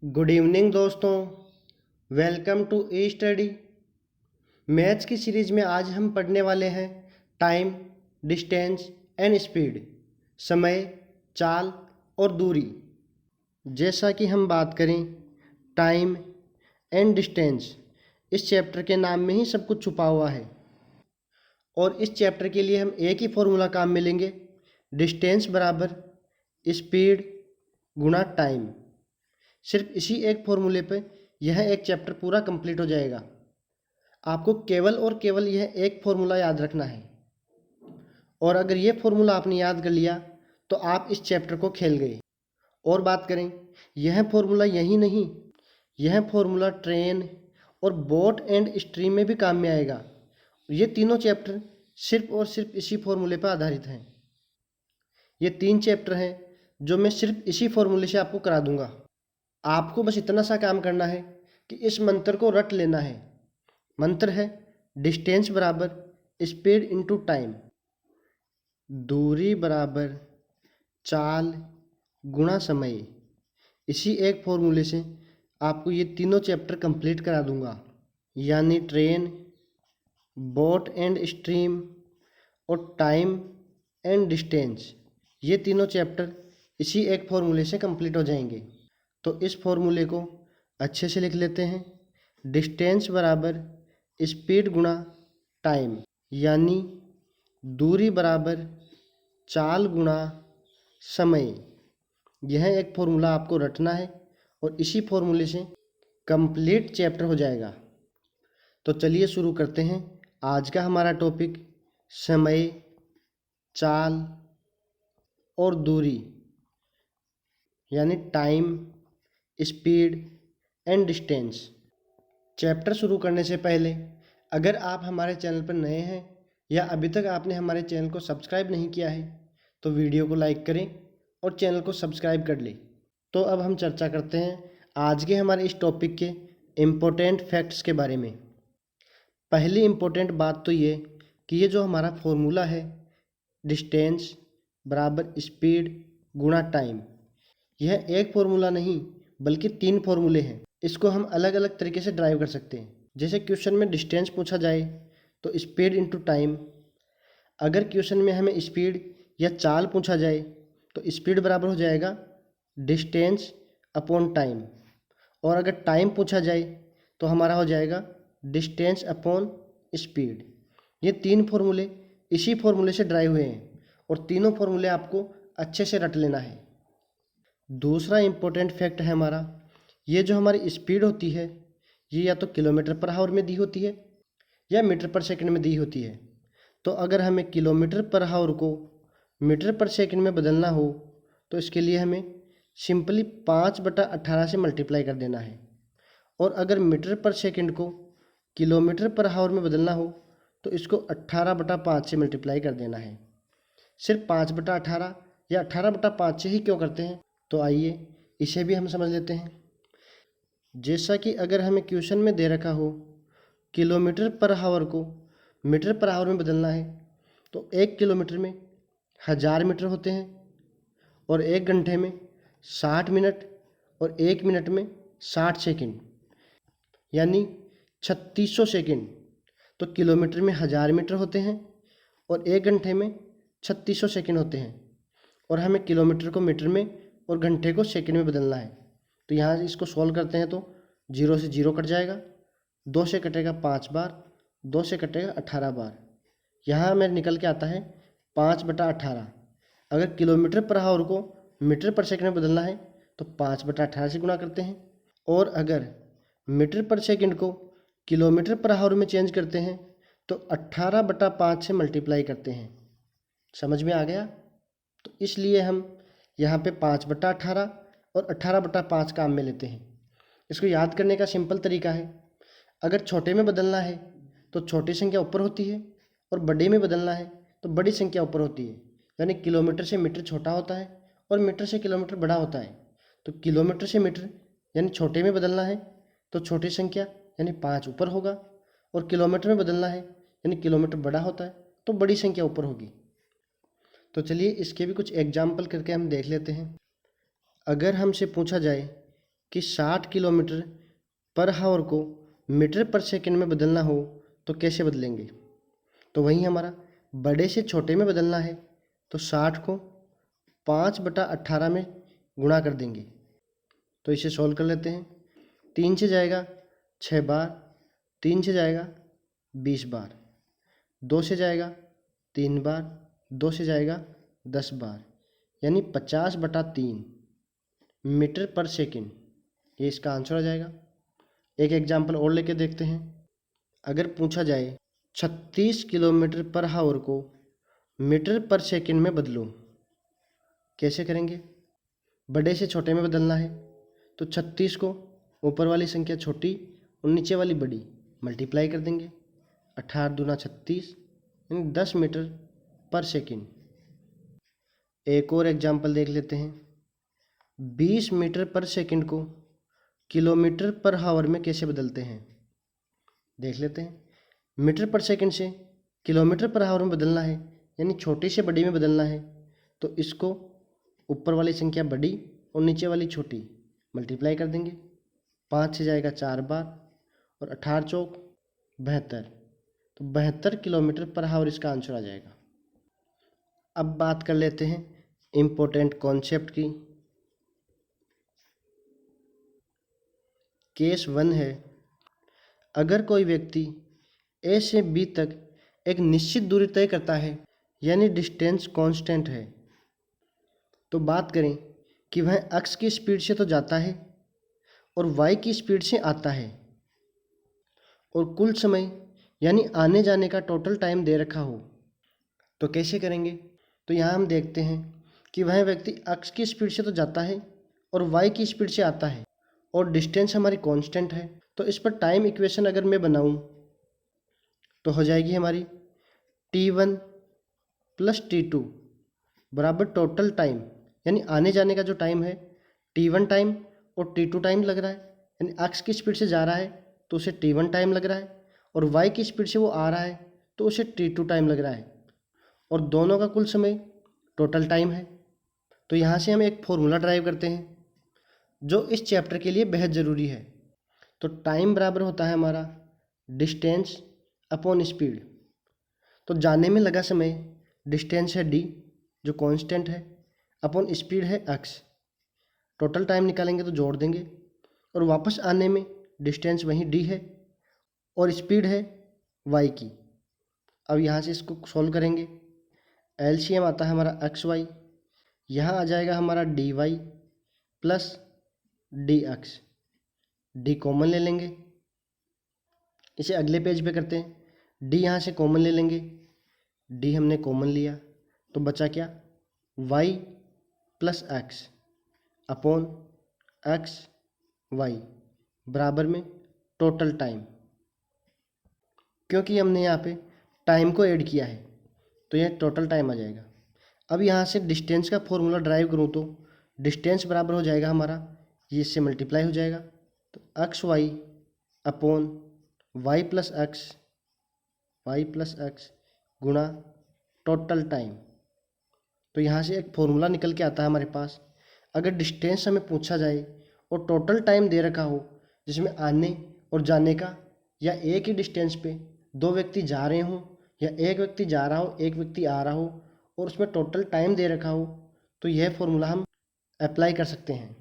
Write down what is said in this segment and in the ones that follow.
Good evening दोस्तों। Welcome to e study. Maths की series में आज हम पढ़ने वाले हैं टाइम, डिस्टेंस एंड स्पीड, समय, चाल और दूरी। जैसा कि हम बात करें टाइम एंड डिस्टेंस, इस चैप्टर के नाम में ही सब कुछ छुपा हुआ है और इस चैप्टर के लिए हम एक ही फॉर्मूला काम में लेंगे, डिस्टेंस बराबर स्पीड गुणा टाइम। सिर्फ इसी एक फॉर्मूले पे यह एक चैप्टर पूरा कंप्लीट हो जाएगा। आपको केवल और केवल यह एक फॉर्मूला याद रखना है और अगर ये फॉर्मूला आपने याद कर लिया तो आप इस चैप्टर को खेल गए। और बात करें, यह फॉर्मूला यही नहीं, यह फॉर्मूला ट्रेन और बोट एंड स्ट्रीम में भी काम में आएगा। ये तीनों चैप्टर सिर्फ और सिर्फ इसी फॉर्मूले पर आधारित हैं। ये 3 चैप्टर हैं जो मैं सिर्फ इसी फॉर्मूले से आपको करा दूंगा। आपको बस इतना सा काम करना है कि इस मंत्र को रट लेना है। मंत्र है डिस्टेंस बराबर स्पीड इनटू टाइम, दूरी बराबर चाल गुणा समय। इसी एक फॉर्मूले से आपको ये तीनों चैप्टर कंप्लीट करा दूंगा, यानी ट्रेन, बोट एंड स्ट्रीम और टाइम एंड डिस्टेंस। ये तीनों चैप्टर इसी एक फॉर्मूले से कंप्लीट हो जाएंगे। तो इस फॉर्मूले को अच्छे से लिख लेते हैं। डिस्टेंस बराबर स्पीड गुणा टाइम, यानी दूरी बराबर चाल गुणा समय। यह एक फॉर्मूला आपको रटना है और इसी फॉर्मूले से कंप्लीट चैप्टर हो जाएगा। तो चलिए शुरू करते हैं। आज का हमारा टॉपिक समय, चाल और दूरी, यानी time, speed and distance. Chapter शुरू करने से पहले अगर आप हमारे चैनल पर नए हैं या अभी तक आपने हमारे चैनल को सब्सक्राइब नहीं किया है तो वीडियो को लाइक करें और चैनल को सब्सक्राइब कर लें। तो अब हम चर्चा करते हैं आज के हमारे इस टॉपिक के इम्पोर्टेंट फैक्ट्स के बारे में। पहली इम्पोर्टेंट बात तो ये कि ये जो हमारा फॉर्मूला है डिस्टेंस बराबर स्पीड गुणा टाइम, यह एक फॉर्मूला नहीं बल्कि 3 फॉर्मूले हैं। इसको हम अलग अलग तरीके से ड्राइव कर सकते हैं। जैसे क्वेश्चन में डिस्टेंस पूछा जाए तो स्पीड इनटू टाइम। अगर क्वेश्चन में हमें स्पीड या चाल पूछा जाए तो स्पीड बराबर हो जाएगा डिस्टेंस अपॉन टाइम। और अगर टाइम पूछा जाए तो हमारा हो जाएगा डिस्टेंस अपॉन स्पीड। ये 3 फॉर्मूले इसी फॉर्मूले से ड्राइव हुए हैं और तीनों फॉर्मूले आपको अच्छे से रट लेना है। दूसरा इम्पोर्टेंट फैक्ट है हमारा, ये जो हमारी स्पीड होती है ये या तो किलोमीटर पर आवर में दी होती है या मीटर पर सेकंड में दी होती है। तो अगर हमें किलोमीटर पर आवर को मीटर पर सेकंड में बदलना हो तो इसके लिए हमें सिंपली 5/18 से मल्टीप्लाई कर देना है। और अगर मीटर पर सेकंड को किलोमीटर पर आवर में बदलना हो तो इसको 18/5 से मल्टीप्लाई कर देना है। सिर्फ 5/18 या 18/5 से ही क्यों करते हैं, तो आइए इसे भी हम समझ लेते हैं। जैसा कि अगर हमें क्वेश्चन में दे रखा हो किलोमीटर पर आवर को मीटर पर आवर में बदलना है तो 1 किलोमीटर में 1000 मीटर होते हैं और 1 घंटे में 60 मिनट और 1 मिनट में 60 सेकंड, यानी 3600 सेकंड। तो किलोमीटर में 1000 मीटर होते हैं और 1 घंटे में 3600 सेकंड होते हैं और हमें किलोमीटर को मीटर में और घंटे को सेकंड में बदलना है। तो यहाँ इसको सॉल्व करते हैं तो 0 से 0 कट जाएगा, 2 से कटेगा 5 बार, 2 से कटेगा 18 बार। यहाँ मेरे निकल के आता है 5/18। अगर किलोमीटर पर आवर को मीटर पर सेकंड में बदलना है तो 5/18 से गुणा करते हैं। और अगर मीटर पर सेकंड को किलोमीटर पर आवर में चेंज करते हैं तो 18/5 से मल्टीप्लाई करते हैं। समझ में आ गया? तो इसलिए हम यहाँ पे 5/18 और 18/5 काम में लेते हैं। इसको याद करने का सिंपल तरीका है, अगर छोटे में बदलना है तो छोटी संख्या ऊपर होती है और बड़े में बदलना है तो बड़ी संख्या ऊपर होती है। यानी किलोमीटर से मीटर छोटा होता है और मीटर से किलोमीटर बड़ा होता है। तो किलोमीटर से मीटर यानी छोटे में बदलना है तो छोटी संख्या यानी 5 ऊपर होगा, और किलोमीटर में बदलना है यानी किलोमीटर बड़ा होता है तो बड़ी संख्या ऊपर होगी। तो चलिए इसके भी कुछ एग्जाम्पल करके हम देख लेते हैं। अगर हमसे पूछा जाए कि 60 किलोमीटर पर हावर को मीटर पर सेकंड में बदलना हो तो कैसे बदलेंगे। तो वहीं हमारा बड़े से छोटे में बदलना है तो 60 को 5/18 में गुणा कर देंगे। तो इसे सॉल्व कर लेते हैं। 3 से जाएगा 6 बार, 3 से जाएगा 20 बार, 2 से जाएगा 3 बार, 2 से जाएगा 10 बार, यानी 50/3 मीटर पर सेकंड, ये इसका आंसर आ जाएगा। एक एग्जाम्पल और लेके देखते हैं। अगर पूछा जाए 36 किलोमीटर पर हावर को मीटर पर सेकंड में बदलो, कैसे करेंगे। बड़े से छोटे में बदलना है तो 36 को ऊपर वाली संख्या छोटी और नीचे वाली बड़ी मल्टीप्लाई कर देंगे। 18 दूना 36 यानी 10 मीटर पर सेकंड। एक और एग्जाम्पल देख लेते हैं। 20 मीटर पर सेकंड को किलोमीटर पर हावर में कैसे बदलते हैं, देख लेते हैं। मीटर पर सेकंड से किलोमीटर पर हावर में बदलना है, यानी छोटी से बड़ी में बदलना है, तो इसको ऊपर वाली संख्या बड़ी और नीचे वाली छोटी मल्टीप्लाई कर देंगे। 5 से जाएगा 4 बार और 18 चौक 72, तो 72 किलोमीटर पर हावर इसका आंसर आ जाएगा। अब बात कर लेते हैं इम्पोर्टेंट कॉन्सेप्ट की। केस 1 है, अगर कोई व्यक्ति ए से बी तक एक निश्चित दूरी तय करता है, यानी डिस्टेंस कांस्टेंट है, तो बात करें कि वह एक्स की स्पीड से तो जाता है और वाई की स्पीड से आता है, और कुल समय यानी आने जाने का टोटल टाइम दे रखा हो, तो कैसे करेंगे। तो यहाँ हम देखते हैं कि वह व्यक्ति एक्स की स्पीड से तो जाता है और वाई की स्पीड से आता है और डिस्टेंस हमारी कांस्टेंट है। तो इस पर टाइम इक्वेशन अगर मैं बनाऊं तो हो जाएगी हमारी t1 प्लस t2 बराबर टोटल टाइम, यानी आने जाने का जो टाइम है t1 टाइम और t2 टाइम लग रहा है, यानी एक्स की स्पीड से जा रहा है तो उसे t1 टाइम लग रहा है, और y की स्पीड से वो आ रहा है तो उसे t2 टाइम लग रहा है, और दोनों का कुल समय टोटल टाइम है। तो यहाँ से हम एक फॉर्मूला ड्राइव करते हैं जो इस चैप्टर के लिए बेहद ज़रूरी है। तो टाइम बराबर होता है हमारा डिस्टेंस अपॉन स्पीड। तो जाने में लगा समय डिस्टेंस है d जो कांस्टेंट है, अपॉन स्पीड है x। टोटल टाइम निकालेंगे तो जोड़ देंगे, और वापस आने में डिस्टेंस वहीं d है और स्पीड है y की। अब यहाँ से इसको सॉल्व करेंगे। एलसीएम आता है हमारा एक्स वाई, यहाँ आ जाएगा हमारा d y plus d x. D common ले लेंगे, इसे अगले पेज पे करते हैं। डी यहाँ से कॉमन ले लेंगे, डी हमने कॉमन लिया तो बचा क्या, y plus x upon x y बराबर में टोटल टाइम। क्योंकि हमने यहाँ पे टाइम को ऐड किया है तो यह टोटल टाइम आ जाएगा। अब यहाँ से डिस्टेंस का फॉर्मूला ड्राइव करूँ तो डिस्टेंस बराबर हो जाएगा हमारा, ये इससे मल्टीप्लाई हो जाएगा, तो x y upon y plus x गुणा टोटल टाइम। तो यहाँ से एक फॉर्मूला निकल के आता है हमारे पास। अगर डिस्टेंस हमें पूछा जाए और टोटल टाइम दे रखा हो जिसमें आने और जाने का, या एक ही डिस्टेंस पे दो व्यक्ति जा रहे हों या एक व्यक्ति जा रहा हो एक व्यक्ति आ रहा हो और उसमें टोटल टाइम दे रखा हो, तो यह फॉर्मूला हम अप्लाई कर सकते हैं।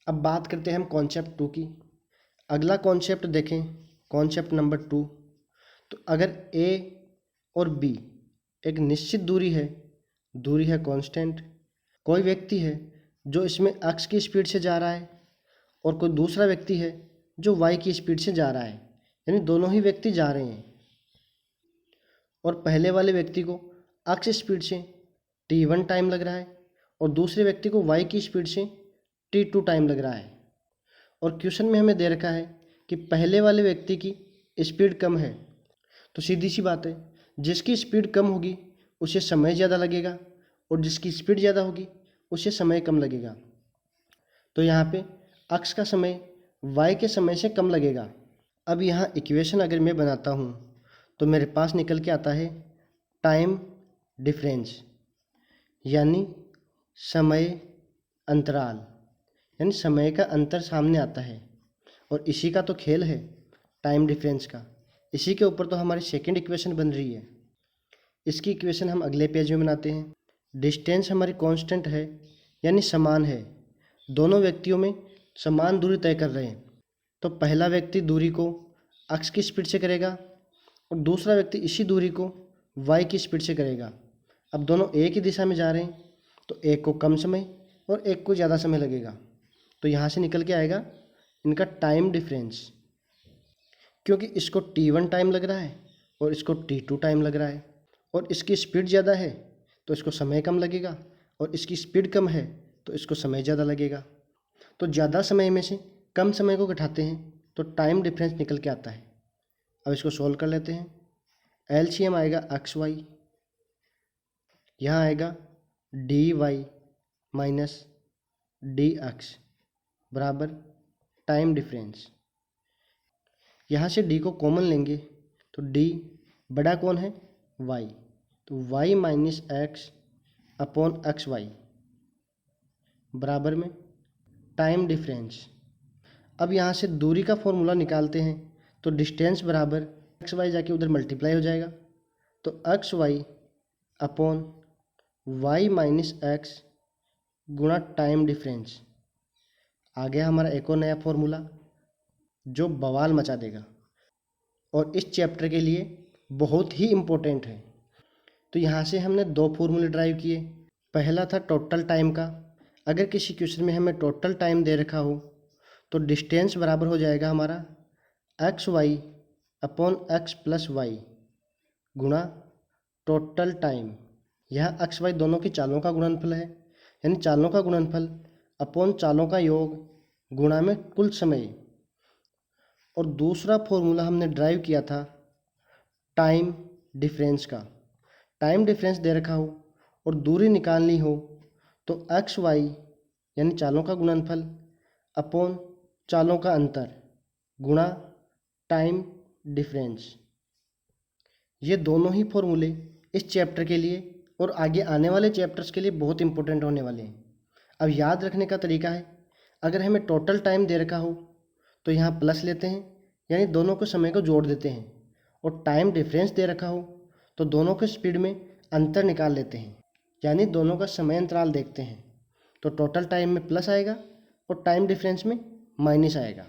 अब बात करते हैं हम कॉन्सेप्ट 2 की। अगला कॉन्सेप्ट देखें, कॉन्सेप्ट नंबर 2। तो अगर ए और बी एक निश्चित दूरी है कांस्टेंट, कोई व्यक्ति है जो इसमें एक्स की स्पीड से जा रहा है और कोई दूसरा व्यक्ति है जो वाई की स्पीड से जा रहा है, यानी दोनों ही व्यक्ति जा रहे हैं, और पहले वाले व्यक्ति को एक्स स्पीड से t1 टाइम लग रहा है और दूसरे व्यक्ति को y की स्पीड से t2 टाइम लग रहा है। और क्वेश्चन में हमें दे रखा है कि पहले वाले व्यक्ति की स्पीड कम है, तो सीधी सी बात है जिसकी स्पीड कम होगी उसे समय ज़्यादा लगेगा और जिसकी स्पीड ज़्यादा होगी उसे समय कम लगेगा। तो यहाँ पे x का समय y के समय से कम लगेगा। अब यहाँ इक्वेशन अगर मैं बनाता हूँ तो मेरे पास निकल के आता है टाइम डिफरेंस, यानी समय अंतराल, यानी समय का अंतर सामने आता है। और इसी का तो खेल है टाइम डिफरेंस का। इसी के ऊपर तो हमारी सेकंड इक्वेशन बन रही है। इसकी इक्वेशन हम अगले पेज में बनाते हैं। डिस्टेंस हमारी कांस्टेंट है यानी समान है, दोनों व्यक्तियों में समान दूरी तय कर रहे हैं। तो पहला व्यक्ति दूरी को एक्स की स्पीड से करेगा और दूसरा व्यक्ति इसी दूरी को वाई की स्पीड से करेगा। अब दोनों एक ही दिशा में जा रहे हैं तो एक को कम समय और एक को ज़्यादा समय लगेगा। तो यहाँ से निकल के आएगा इनका टाइम डिफरेंस। क्योंकि इसको t1 टाइम लग रहा है और इसको t2 टाइम लग रहा है और इसकी स्पीड ज़्यादा है तो इसको समय कम लगेगा और इसकी स्पीड कम है तो इसको समय ज़्यादा लगेगा। तो ज़्यादा समय में से कम समय को घटाते हैं तो टाइम डिफरेंस निकल के आता है। अब इसको सोल्व कर लेते हैं। एलसीएम आएगा एक्स वाई, यहाँ आएगा d y minus d x बराबर टाइम डिफरेंस। यहाँ से d को कॉमन लेंगे तो d बड़ा कौन है y, तो y minus x upon x y बराबर में टाइम डिफरेंस। अब यहाँ से दूरी का फॉर्मूला निकालते हैं तो डिस्टेंस बराबर एक्स वाई जाके उधर मल्टीप्लाई हो जाएगा तो x y upon y minus x गुणा टाइम डिफरेंस। आ गया हमारा एक और नया फॉर्मूला जो बवाल मचा देगा और इस चैप्टर के लिए बहुत ही इम्पोर्टेंट है। तो यहाँ से हमने दो फॉर्मूले ड्राइव किए। पहला था टोटल टाइम का। अगर किसी क्वेश्चन में हमें टोटल टाइम दे रखा हो तो डिस्टेंस बराबर हो जाएगा हमारा x y upon x plus y गुणा टोटल टाइम। यह एक्स वाई दोनों की चालों का गुणनफल है, यानी चालों का गुणनफल अपॉन चालों का योग गुणा में कुल समय। और दूसरा फॉर्मूला हमने ड्राइव किया था टाइम डिफरेंस का। टाइम डिफरेंस दे रखा हो और दूरी निकालनी हो तो एक्स वाई यानी चालों का गुणनफल अपॉन चालों का अंतर गुणा टाइम डिफरेंस। ये दोनों ही फॉर्मूले इस चैप्टर के लिए और आगे आने वाले चैप्टर्स के लिए बहुत इंपॉर्टेंट होने वाले हैं। अब याद रखने का तरीका है, अगर हमें टोटल टाइम दे रखा हो तो यहाँ प्लस लेते हैं यानी दोनों के समय को जोड़ देते हैं, और टाइम डिफरेंस दे रखा हो तो दोनों के स्पीड में अंतर निकाल लेते हैं यानी दोनों का समय अंतराल देखते हैं। तो टोटल टाइम में प्लस आएगा और टाइम डिफरेंस में माइनस आएगा।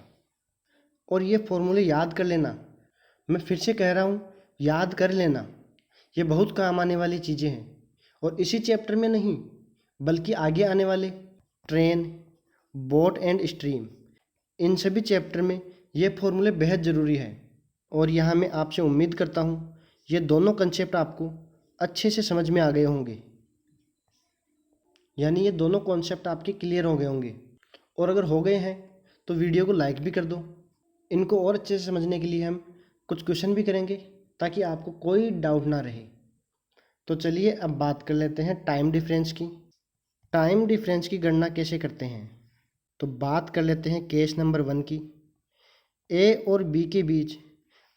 और ये फॉर्मूले याद कर लेना, मैं फिर से कह रहा हूँ याद कर लेना, ये बहुत काम आने वाली चीज़ें हैं। और इसी चैप्टर में नहीं बल्कि आगे आने वाले ट्रेन, बोट एंड स्ट्रीम, इन सभी चैप्टर में ये फॉर्मूले बेहद ज़रूरी है। और यहाँ मैं आपसे उम्मीद करता हूँ ये दोनों कंसेप्ट आपको अच्छे से समझ में आ गए होंगे, यानी ये दोनों कॉन्सेप्ट आपके क्लियर हो गए होंगे। और अगर हो गए हैं तो वीडियो को लाइक भी कर दो। इनको और अच्छे से समझने के लिए हम कुछ क्वेश्चन भी करेंगे ताकि आपको कोई डाउट ना रहे। तो चलिए अब बात कर लेते हैं टाइम डिफरेंस की। टाइम डिफरेंस की गणना कैसे करते हैं, तो बात कर लेते हैं केस नंबर 1 की। ए और बी के बीच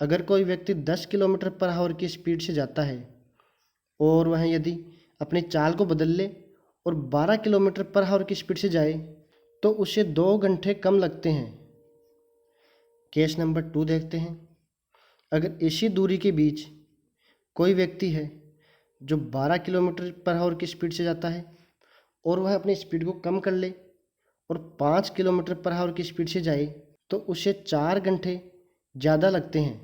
अगर कोई व्यक्ति 10 किलोमीटर पर आवर की स्पीड से जाता है और वह यदि अपनी चाल को बदल ले और 12 किलोमीटर पर आवर की स्पीड से जाए तो उसे 2 घंटे कम लगते हैं। केस नंबर 2 देखते हैं। अगर इसी दूरी के बीच कोई व्यक्ति है जो 12 किलोमीटर पर आवर की स्पीड से जाता है और वह अपनी स्पीड को कम कर ले और 5 किलोमीटर पर आवर की स्पीड से जाए तो उसे 4 घंटे ज़्यादा लगते हैं।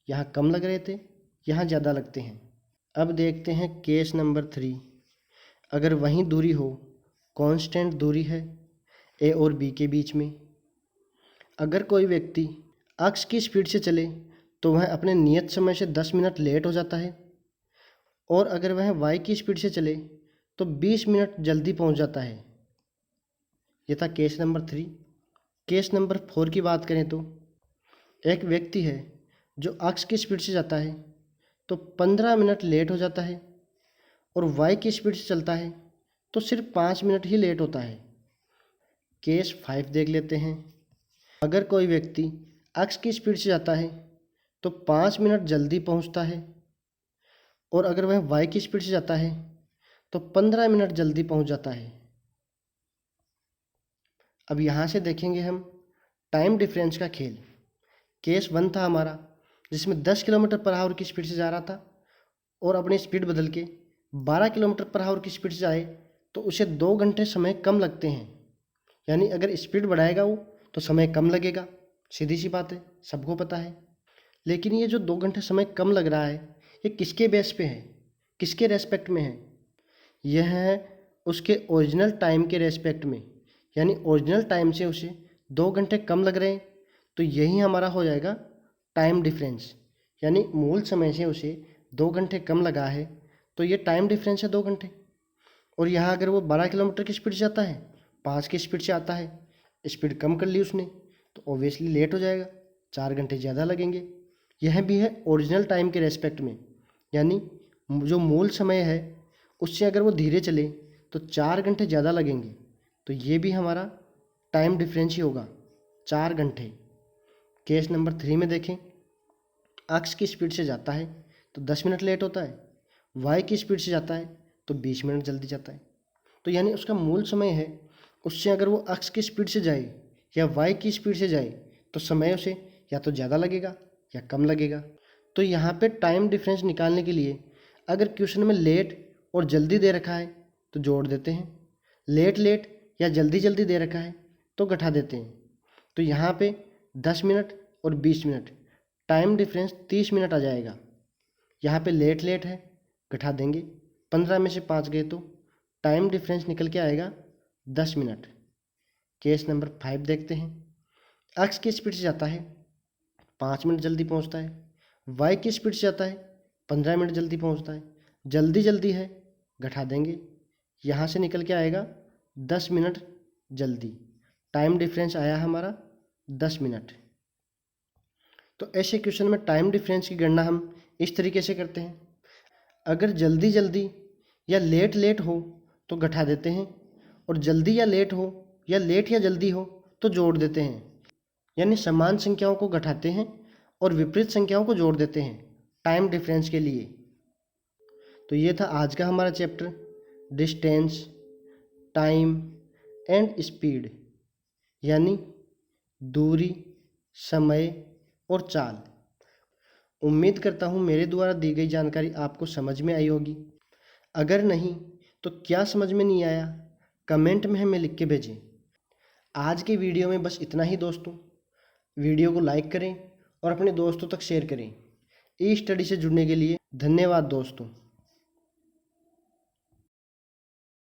यहाँ कम लग रहे थे, यहाँ ज़्यादा लगते हैं। अब देखते हैं केस नंबर 3। अगर वही दूरी हो, कांस्टेंट दूरी है ए और बी के बीच में, अगर कोई व्यक्ति एक्स की स्पीड से चले तो वह अपने नियत समय से 10 मिनट लेट हो जाता है, और अगर वह वाई की स्पीड से चले तो 20 मिनट जल्दी पहुंच जाता है। यह था केस नंबर 3। केस नंबर 4 की बात करें तो एक व्यक्ति है जो एक्स की स्पीड से जाता है तो 15 मिनट लेट हो जाता है, और वाई की स्पीड से चलता है तो सिर्फ 5 मिनट ही लेट होता है। केस 5 देख लेते हैं। अगर कोई व्यक्ति एक्स की स्पीड से जाता है तो 5 मिनट जल्दी पहुंचता है, और अगर वह वाई की स्पीड से जाता है तो 15 मिनट जल्दी पहुंच जाता है। अब यहाँ से देखेंगे हम टाइम डिफरेंस का खेल। केस 1 था हमारा, जिसमें 10 किलोमीटर पर आवर की स्पीड से जा रहा था और अपनी स्पीड बदल के 12 किलोमीटर पर आवर की स्पीड से जाए तो उसे 2 घंटे समय कम लगते हैं। यानी अगर स्पीड बढ़ाएगा वो तो समय कम लगेगा, सीधी सी बात है, सबको पता है। लेकिन ये जो 2 घंटे समय कम लग रहा है, ये किसके बेस पे है, किसके रेस्पेक्ट में है? यह है उसके ओरिजिनल टाइम के रेस्पेक्ट में। यानी ओरिजिनल टाइम से उसे 2 घंटे कम लग रहे हैं, तो यही हमारा हो जाएगा टाइम डिफरेंस। यानी मूल समय से उसे 2 घंटे कम लगा है, तो ये टाइम डिफरेंस है 2 घंटे। और यहाँ अगर वो 12 किलोमीटर की स्पीड से आता है, 5 की स्पीड से आता है, स्पीड कम कर ली उसने, तो ऑब्वियसली लेट हो जाएगा, 4 घंटे ज़्यादा लगेंगे। यह भी है ओरिजिनल टाइम के रेस्पेक्ट में। यानी जो मूल समय है उससे अगर वो धीरे चले तो 4 घंटे ज़्यादा लगेंगे, तो ये भी हमारा टाइम डिफरेंस ही होगा, 4 घंटे। केस नंबर 3 में देखें, एक्स की स्पीड से जाता है तो 10 मिनट लेट होता है, वाई की स्पीड से जाता है तो 20 मिनट जल्दी जाता है। तो यानी उसका मूल समय है, उससे अगर वो एक्स की स्पीड से जाए या वाई की स्पीड से जाए तो समय उसे या तो ज़्यादा लगेगा या कम लगेगा। तो यहाँ पे टाइम डिफरेंस निकालने के लिए अगर क्वेश्चन में लेट और जल्दी दे रखा है तो जोड़ देते हैं, लेट लेट या जल्दी जल्दी दे रखा है तो घटा देते हैं। तो यहाँ पे 10 मिनट और 20 मिनट, टाइम डिफरेंस 30 मिनट आ जाएगा। यहाँ पे लेट लेट है, घटा देंगे, 15 में से 5 गए तो टाइम डिफरेंस निकल के आएगा 10 मिनट। केस नंबर 5 देखते हैं। एक्स की स्पीड से जाता है, 5 मिनट जल्दी पहुँचता है, वाई की स्पीड से जाता है, 15 मिनट जल्दी पहुँचता है। जल्दी जल्दी है, घटा देंगे, यहाँ से निकल के आएगा 10 मिनट जल्दी। टाइम डिफरेंस आया हमारा 10 मिनट। तो ऐसे क्वेश्चन में टाइम डिफरेंस की गणना हम इस तरीके से करते हैं। अगर जल्दी जल्दी या लेट हो तो घटा देते हैं, और जल्दी या लेट हो या लेट या जल्दी हो तो जोड़ देते हैं। यानी समान संख्याओं को घटाते हैं और विपरीत संख्याओं को जोड़ देते हैं टाइम डिफरेंस के लिए। तो ये था आज का हमारा chapter, distance, time and speed. यानी दूरी, समय और चाल। उम्मीद करता हूँ मेरे द्वारा दी गई जानकारी आपको समझ में आई होगी। अगर नहीं तो क्या समझ में नहीं आया, कमेंट में हमें लिख के भेजें। आज के वीडियो में बस इतना ही दोस्तों। वीडियो को लाइक करें और अपने दोस्तों तक शेयर करें। ई स्टडी से जुड़ने के लिए धन्यवाद दोस्तों।